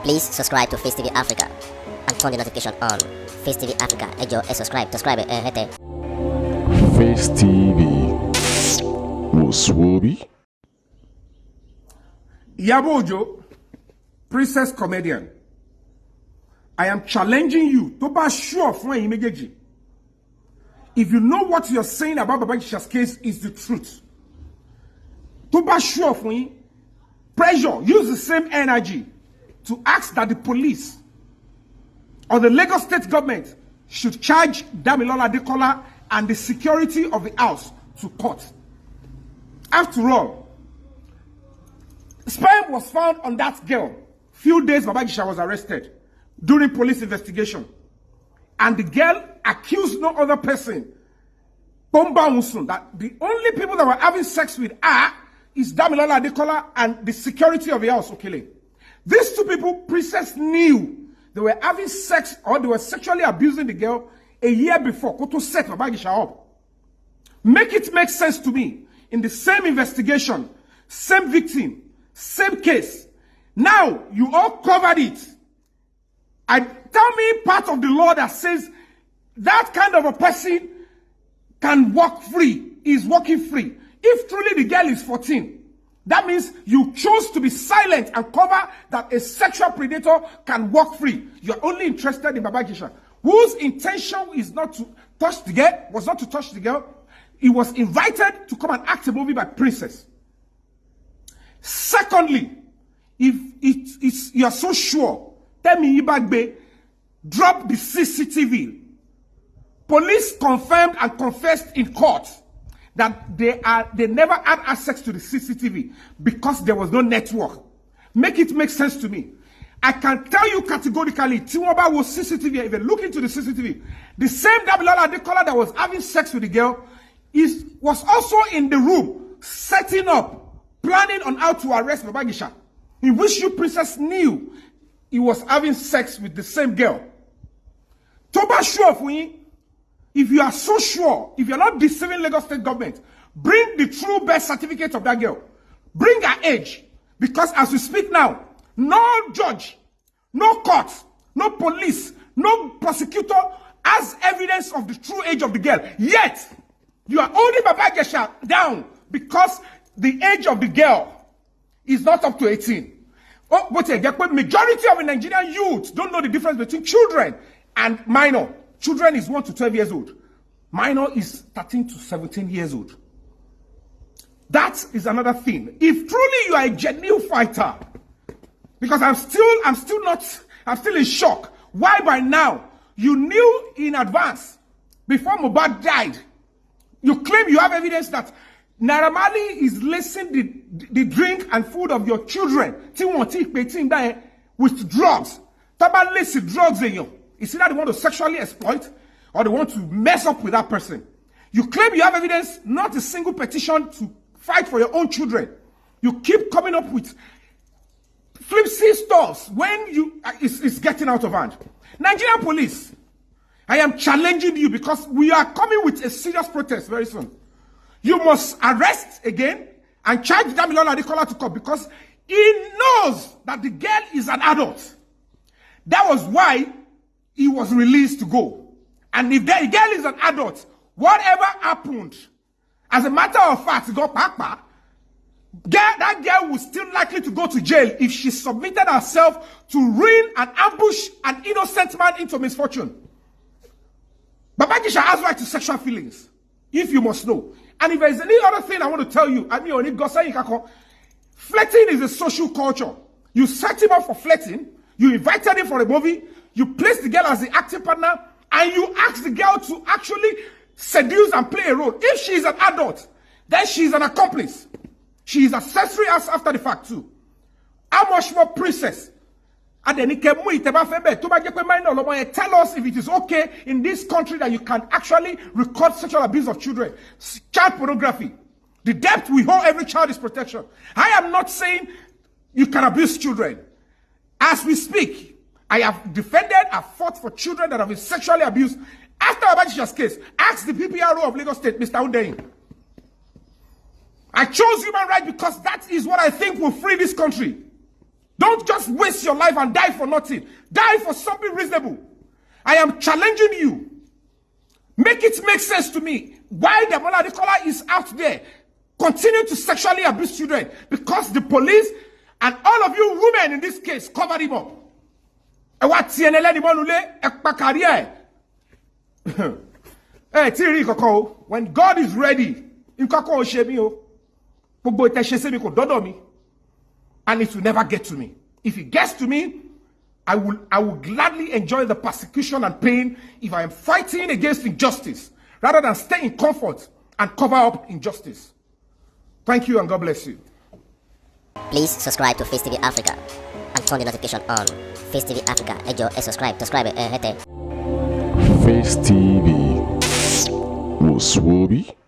Please subscribe to Face TV Africa and turn the notification on. Face TV Africa, subscribe, hete. Face TV was Swoby. Iyabo, princess comedian. I am challenging you to be sure of my image. If you know what you're saying about Iyesha's case is the truth, to be sure of me, pressure, use the same energy to ask that the police or the Lagos state government should charge Damilola Adekola and the security of the house to court. After all, sperm was found on that girl few days before Iyesha was arrested during police investigation. And the girl accused no other person, Bomba Musun, that the only people that were having sex with her is Damilola Adekola and the security of the house, Okele. These two people, princess knew they were having sex or they were sexually abusing the girl a year before. Koto set Iyesha up. Make it make sense to me. In the same investigation, same victim, same case. Now, you all covered it. Tell me part of the law that says that kind of a person can walk free, is walking free. If truly the girl is 14, that means you chose to be silent and cover that a sexual predator can walk free. You're only interested in Iyesha, whose intention is not to touch the girl, was not to touch the girl. He was invited to come and act a movie by Princess. Secondly, if you're so sure, tell me Ibagbe, drop the CCTV. Police confirmed and confessed in court that they never had access to the CCTV because there was no network. Make it make sense to me. I can tell you categorically, Tiwaba was CCTV. If you look into the CCTV, the same Damilola Adekola that was having sex with the girl was also in the room, setting up, planning on how to arrest Iyesha, in which you princess knew he was having sex with the same girl. Toba sure for you, if you are so sure, if you're not deceiving Lagos state government, bring the true birth certificate of that girl. Bring her age. Because as we speak now, no judge, no court, no police, no prosecutor has evidence of the true age of the girl. Yet, you are holding Iyesha down because the age of the girl is not up to 18. Oh, but majority of the Nigerian youth don't know the difference between children and minor. Children is 1 to 12 years old. Minor is 13 to 17 years old. That is another thing. If truly you are a genuine fighter, because I'm still in shock. Why by now? You knew in advance, before Mohbad died, you claim you have evidence that Naira Marley is lacing the drink and food of your children with drugs. Taba lace drugs in you. Is it that they want to sexually exploit or they want to mess up with that person? You claim you have evidence, not a single petition to fight for your own children. You keep coming up with flipsy stuff when it's getting out of hand. Nigerian police, I am challenging you because we are coming with a serious protest very soon. You must arrest again and charge Damilola Adekola to court because he knows that the girl is an adult. That was why he was released to go. And if the girl is an adult, whatever happened, as a matter of fact, that girl was still likely to go to jail if she submitted herself to ruin and ambush an innocent man into misfortune. But Iyesha has right to sexual feelings, if you must know. And if there's any other thing I want to tell you, flirting is a social culture. You set him up for flirting, you invited him for a movie, you place the girl as the acting partner, and you ask the girl to actually seduce and play a role. If she is an adult, then she is an accomplice. She is accessory after the fact too. How much more princess? Tell us if it is okay in this country that you can actually record sexual abuse of children, child pornography. The debt we owe every child is protection. I am not saying you can abuse children. As we speak, I have defended, I fought for children that have been sexually abused. After Iyesha's case, ask the PPRO of Lagos State, Mr. Undeyin. I chose human rights because that is what I think will free this country. Don't just waste your life and die for nothing. Die for something reasonable. I am challenging you. Make it make sense to me why the Bola Adekola is out there continuing to sexually abuse children, because the police and all of you women in this case covered him up. When God is ready, and it will never get to me. If it gets to me, I will gladly enjoy the persecution and pain if I am fighting against injustice rather than stay in comfort and cover up injustice. Thank you and God bless you. Please subscribe to Face TV Africa and turn the notification on. Face TV Africa, subscribe, hete. Face TV was Swoby.